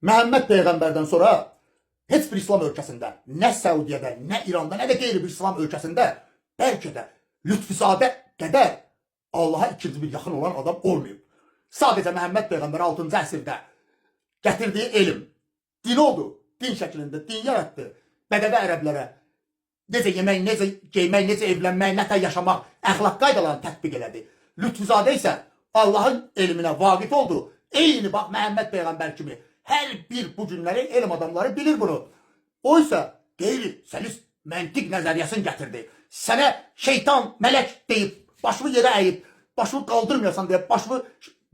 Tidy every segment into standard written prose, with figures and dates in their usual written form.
Məhəmməd Peyğəmbərdən sonra heç bir İslam ölkəsində, nə Səudiyyədə, nə İranda, nə də qeyri bir İslam ölkəsində bəlkə də Lütfüzadə qədər Allaha ikinci bir yaxın olan adam olmayıb. Sadəcə Məhəmməd Peyğəmbər 6-cı əsrdə gətirdiyi elm, din oldu, din şəklində, din yaratdı. Bədəvi ərəblərə necə yemək, necə geymək, necə evlənmək, nətə yaşamaq, əxlaq qaydalarını tətbiq elədi. Lütfüzadə isə Allahın elminə vaqif oldu. Eyni bax Məhəmməd Peyğəmbər kimi hər bir bu günləri elm adamları bilir bunu. O isə qeyri səlis məntiq nəzəriyyəsini gətirdi. Sənə şeytan, mələk deyib, başını yerə əyib, başını qaldırmayasan deyib, başını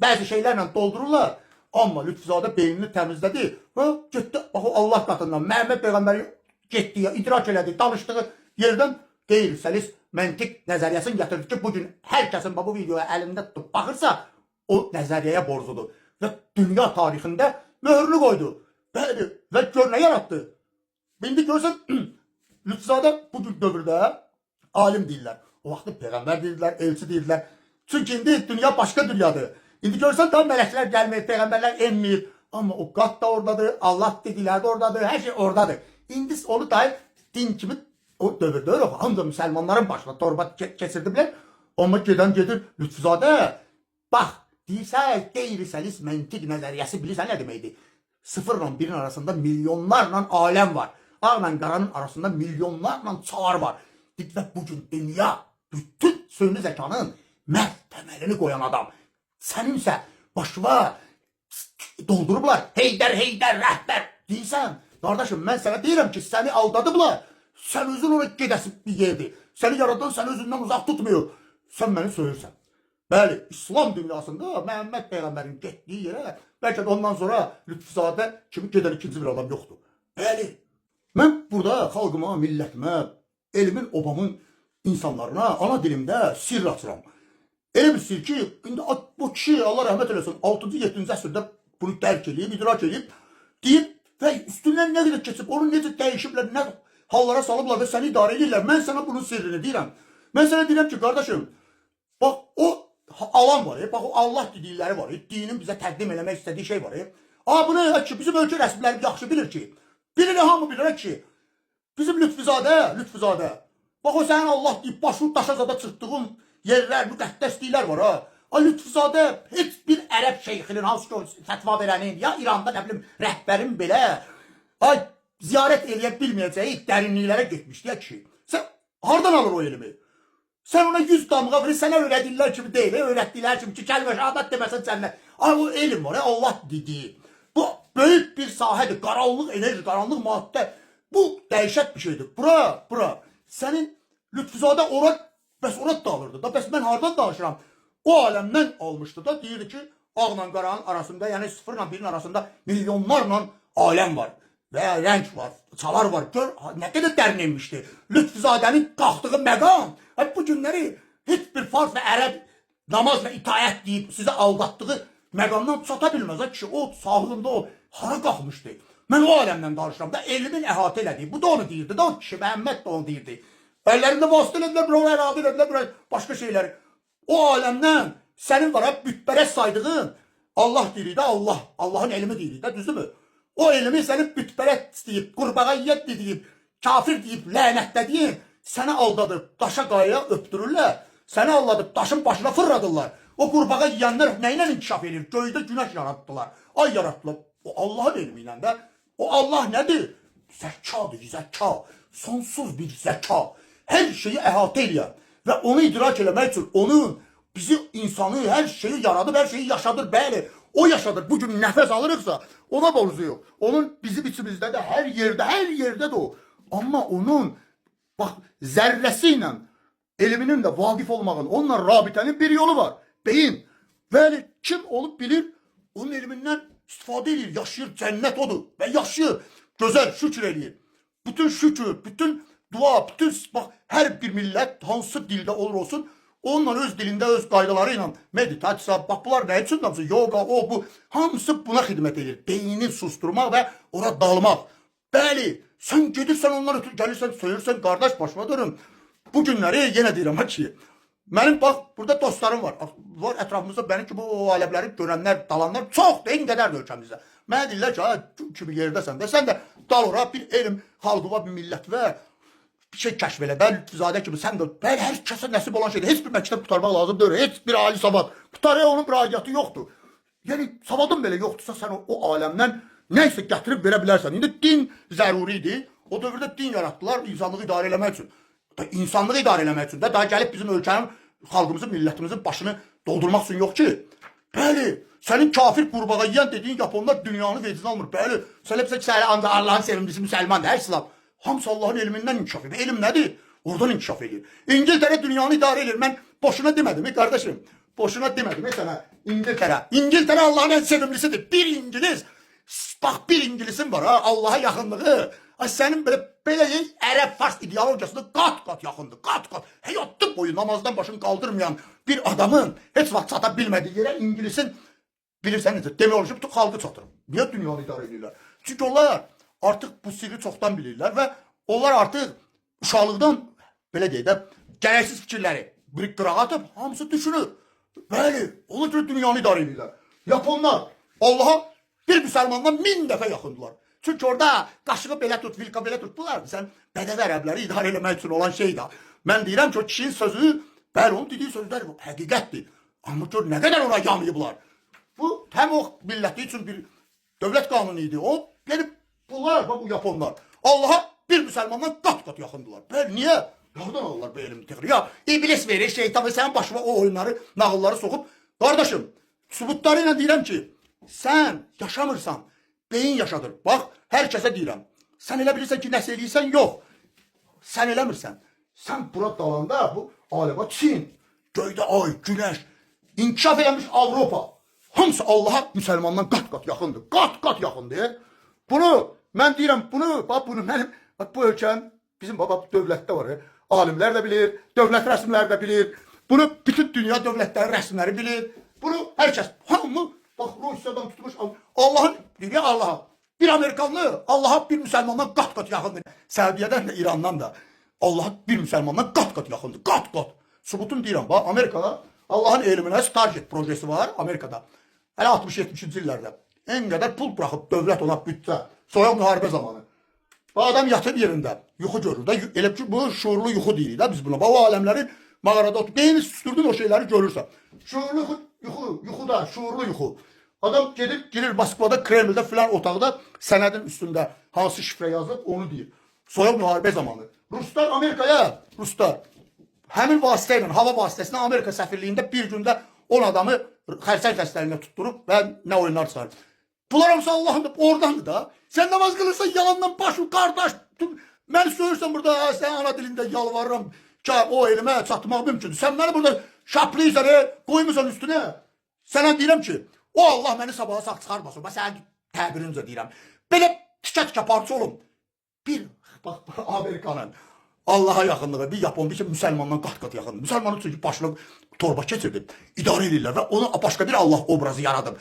bəzi şeylərlə doldururlar. Amma Lütfüzadə beynini təmizlədi və getdi bax o Allah qatından Məhəmməd Peyğəmbəri getdiyi, idrak elədi, danışdığı yerdən qeyri səlis məntiq nəzəriyyəsini gətirdi ki, bugün hər kəsin bu videoya əlində tutub baxırsa, o nəzəriyyəyə borcudur. Və dünya tarixində möhrünü qoydu. Bəli, və gör nə yarattı. İndi görsən, Lütfüzadə bugün dövrdə alim deyirlər. O vaxtı Peyğəmbər deyirlər, elçi deyirlər. Çünki indi dünya başqa dünyadır. İndi görsən tam mələklər gəlmir, Peyğəmbərlər enmir. Amma o qat da oradadır, Allah dedilər də oradadır, hər şey oradadır. İndi onu dair din kimi o dövrdə öyle hamza müsəlmanların başına torba keçirdiblər. Amma gedən gedir Lütfüzadə. Bax, deyirsən, qeyri-səlis məntiq nəzəriyyəsi bilirsən nə deməkdir? 0 ilə 1-in arasında milyonlarla aləm var. Ağla qaranın arasında milyonlarla çağır var. Və bugün dünya bütün süni zəkanın məhv təməlini qoyan adam. Səninsə başına doldurublar. Heydər, Heydər, rəhbər deyirsən. Qardaşım, mən sənə deyirəm ki, səni aldadıblar. Sən özün ona gedəsin bir yerdir. Səni yaradan səni özündən uzaq tutmuyor. Sən məni söyürsən. Bəli, İslam dünyasında Məhəmməd Peyğəmbərin getdiyi yerə bəlkə də ondan sonra Lütfüzadə kimi gedən ikinci bir adam yoxdur. Bəli, mən burada xalqıma, millətimə, elmin, obamın insanlarına ana dilimdə sirr açıram. Elə bir sirr ki, indi bu kişi, Allah rəhmət eləsin, 6-cı, 7-ci əsrdə bunu dərk edib, idrak edib, deyib və üstündən nə qədər keçib, onu necə dəyişiblər, nə hallara salıblar və səni idarə edirlər. Mən sənə bunun sirrini deyirəm. Mən sənə deyirəm ki, qardaşım, bax o alan var, bax o Allah dedikləri var, dinin bizə təqdim eləmək istədiyi şey var. Bunu ki, bizim ölkə rəsmiləri yaxşı bilir ki, bilir, hamı bilir ki, bizim Lütfüzadə, bax o sənin Allah deyib, başını daşa zada çıxdığın yerlər, müqəddəsliklər var ha. Lütfüzadə heç bir ərəb şeyxinin, hansı ki fətva verənin, ya İranda nə bilim rəhbərin belə ziyarət eləyə bilməyəcəyi dərinliklərə getmişdi ya ki. Sən hardan alır o elmi? Sən ona 100 damğa verir, sənə öyrədilər kimi deyil, öyrətdilər kimi ki, kəlmə şəhadat deməsən cənnət. O elm var, Allah dediyi. Bu böyük bir sahədir, qaranlıq enerji, qaranlıq maddə. Bu dəhşət bir şeydir. Bura. Sənin Lütfüzadə ora, bəs ora da alırdı da, bəs mən hardan danışıram? O aləmdən almışdı da, deyirdi ki, ağla qaranın arasında, yəni 0 ilə 1-in arasında milyonlarla aləm var. Və rəng var, çalar var. Gör, nə qədər dərin inmişdi. Lütfuzadənin qalxdığı məqam, bu günləri heç bir farz və ərəb namaz və itaət deyib sizə aldatdığı məqamdan çata bilməz. Kişi o sağlığında o hara qalxmışdı. Mən o aləmdən danışıram da, elmin əhatə elədiyi. Bu da onu deyirdi da, o kişi Məhəmməd də onu deyirdi. Əllərində vasitə elədilər, bura əradə elədilər, bura başqa şeyləri. O aləmdən sənin var, bütpərəst saydığın Allah deyirik də, Allahın elmi deyirik də, düzdürmü? O elmi sənin bütpərəst deyib, qurbağayyət deyib, kafir deyib, lənətlədiyin, səni aldadıb, daşa qayaya öpdürürlər, səni aldadıb, daşın başına fırradırlar. O qurbağa yiyənlər nə ilə inkişaf edir? Göydə günəş yaratdılar, ay yaratdılar. O Allahın elmi ilə də. O Allah nədir? Zəkadır, zəka. Sonsuz bir zəka. Hər şeyi əhatə eləyər. Və onu idrak eləmək üçün onun, bizi insanı, hər şeyi yaradıb, hər şeyi yaşadır. Bəli, o yaşadır. Bugün nəfəs alırıqsa, ona borcuyuq. Onun bizim içimizdə də hər yerdədir o. Amma onun, bax, zərrəsi ilə elminin də vaqif olmağın, onunla rabitənin bir yolu var. Beyin. Bəli, kim olub bilir, onun elmindən istifadə edir, yaşayır, cənnət odur və yaşayır, gözəl, şükür edir. Bütün şükür, bütün dua, bütün bax, hər bir millət hansı dildə olur olsun, onunla öz dilində, öz qaydaları ilə meditasiya, bax bunlar nə üçün hamısı, yoga, o, bu, hamısı buna xidmət edir. Beynini susturmaq və ora dalmaq. Bəli, sən gedirsən, onlar ötür, gəlirsən, söyürsən, qardaş başıma dönüm. Bu günləri yenə deyirəm ki, mənim bax, burada dostlarım var. Var ətrafımızda mənim ki, bu aləmləri görənlər, dalanlar çoxdur, eyni qədərdir ölkəmizdə. Mənə deyirlər ki, gün kimi yerdəsən də, sən də dal ora bir elm, xalqıva bir millət və bir şey kəşf elə. Mən Lütfüzadə kimi sən də bəli hər kəsə nəsib olan şeydir. Heç bir məktəb qurtarmaq lazım deyil. Heç bir ali savad. Qutaraya onun bir aidiyyatı yoxdur. Yəni savadın belə yoxdursa sən o aləmdən nə isə gətirib verə bilərsən. İndi din zəruri idi. O dövrdə din yaratdılar insanlığı idarə eləmək üçün. İnsanlığı idarə eləmək üçün də daha gəlib bizim ölkənin, xalqımızın, millətimizin başını doldurmaq üçün yox ki. Bəli, sənin kafir qurbağa yeyən dediyin Yaponlar dünyanı vecinə almır. Bəli, sən hepsi ki, ancaq Allahın sevimlisi müsəlmandır, hər İslam. Hamısı Allahın elmindən inkişaf edir. Elm nədir? Oradan inkişaf edir. İngiltərə dünyanı idarə edir. Mən boşuna demədim, qardaşım. Boşuna demədim sənə. İngiltərə. İngiltərə Allahın ən sevimlisidir. Bir İngiliz. Bax bir İngilisin var ha, Allah'a yaxınlığı. Sənin belə ərəb fars ideologiyasında qat-qat yaxındır. Qat-qat. Həyatda boyu namazdan başını qaldırmayan bir adamın heç vaxt çata bilmədiyi yerə İngilisin bilirsən necə demək bütün xalqı çatır. Niyə dünyanı idarə edirlər? Çünki onlar artıq bu sirri çoxdan bilirlər və onlar artıq uşaqlıqdan belə deyək də gərəksiz fikirləri bir qırağa atıb hamısı düşünür. Bəli, ona görə dünyanı idarə edirlər. Yaponlar Allah'a bir müsəlmandan 1000 dəfə yaxındılar. Çünki orada qaşığı belə tut, vilka belə tut. Bunlar sən bədəvi ərəbləri idarə eləmək üçün olan şey də. Mən deyirəm ki, o kişinin sözü, bəli, onun dediyi sözlər həqiqətdir. Amma gör nə qədər ona yamayıblar. Bu həm o milləti üçün bir dövlət qanunu idi. O gelib bunlar, bu Yaponlar Allah'a bir müsəlmandan qat-qat yaxındılar. Bəli, niyə? Nereden alırlar bu elmi texniği? Ya iblis verir, şeytan sen başıma o oyunları, nağılları sokup. Kardeşim, sübutlarıyla deyirəm ki, sen yaşamırsan, beyin yaşadır. Bak, herkese deyirəm. Sen elə bilirsən ki, nəsə eləyirsən, yox. Sen eləmirsən. Sen bura dalanda bu alema Çin, göydə ay, güneş, inkişaf eləmiş Avropa. Hamısı Allah'a müsəlmandan qat-qat yaxındır. Qat-qat yaxındır. Bunu, mən deyirəm, bak bunu mənim, bak bu ölkənin, bizim baba dövlətdə var. Alimlər də bilir, dövlət rəsmləri də bilir. Bunu bütün dünya dövlətləri rəsmləri bilir. Bunu herkes, hamı, bak Rusiyadan tutmuş, Allah'ın, dünya Allah'a. Bir Amerikanlı Allah'a bir Müslümandan qat-qat yaxındır. Səudiyyədən də, İrandan da Allah'a bir Müslümandan qat-qat yaxındır. Qat-qat. Subutun deyirəm, bax Amerikada Allah'ın elminə Stargate projesi var Amerikada. Hələ 60-70-ci illərdə. En qədər pul bırakıp devlet ona bütçə. Soyuq müharibə zamanı. Bu adam yatır yerində, yuxu görür də. Elə ki bu şuurlu yuxu deyirik də biz buna. Bu aləmləri mağarada oturup beyni süstürdün o şeyləri görürsən. Şuurlu yuxu da, şuurlu yuxu. Adam gedib girir Moskvada, Kreml'də filan otaqda sənədin üstündə hansı şifre yazıb onu deyir. Soyuq müharibə zamanı. Ruslar Amerikaya, həmin vasitə ilə, hava vasitəsilə Amerika səfirliyində bir gündə 10 adamı xərsəng xəstəliyinə tutdurup və nə oyunlar çıxarır. Bunlar hamısı Allah'ın da oradandır da. Sen namaz kılırsan yalandan başı kardeş. Ben söylüyorsan burada sen ana dilinde yalvarırım. Ki o elime çatmak mümkündür. Sen beni burada şaplıysan koymuşsan üstüne. Sana deyirəm ki o Allah beni sabaha sağ çıkarmasın. Ben sen təbirinizə deyirəm. Böyle tikə parça olum. Bir bak Amerikanın Allah'a yaxınlığı bir Yapon bir şey Müslümandan qat-qat yaxındır. Müslümanın çünkü başına torba keçirdi. İdarə edirlər və ona başka bir Allah obrazı yaradım.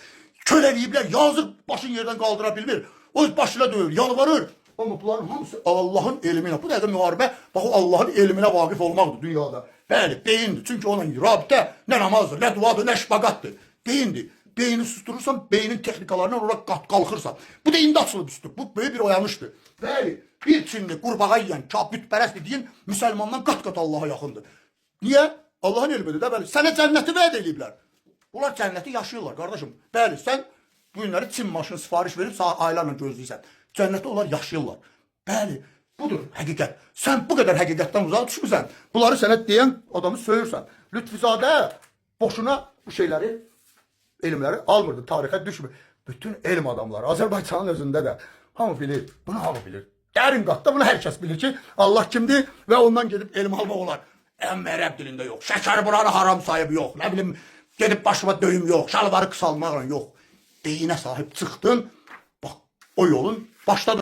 Köleliyiblər, yazık başın yerden qaldıra bilmir. O başına döyür, yalvarır. Ama bunların hamısı Allah'ın elminə. Bu da müharibə, bax o Allah'ın elminə vaqif olmaqdır dünyada. Bəli, beyindir. Çünki onun rabitə nə namazdır, nə duadır, nə şpaqatdır. Beyindir. Beyni susturursan, beynin texnikalarından oraya qalxırsan. Bu da indi açılıb üstür. Bu böyük bir oyanışdır. Bəli, bir Çinli qurbağa yiyən, bütpərəst dediyin Müslümandan qat-qat Allah'a yaxındır. Niyə? Allah'ın elmidir də bəli. Sənə cənnəti vəd ediblər. Bunlar cənnəti yaşayırlar qardaşım. Bəli, sən bu günləri Çin maşını sifariş verib aylarla gözləyirsən. Cənnətdə onlar yaşayırlar. Bəli, budur həqiqət. Sən bu qədər həqiqətdən uzaq düşmüsən. Bunları sənə deyən adamı söyürsən. Lütfüzadə boşuna bu şeyləri, elmləri almırdı, tarixə düşmür. Bütün elm adamları, Azərbaycanın özündə də hamı bilir, bunu hamı bilir. Dərin qatda bunu hər kəs bilir ki, Allah kimdir və ondan gedib elm almaq olar. Əmmə ərəb dilində yox, şəkər buranı haram sayıb yox, nə bilim, gedib başıma döyüm yox, şalvarı qısalmaqla yox. Beyinə sahib çıxdın, bax o yolun başladı.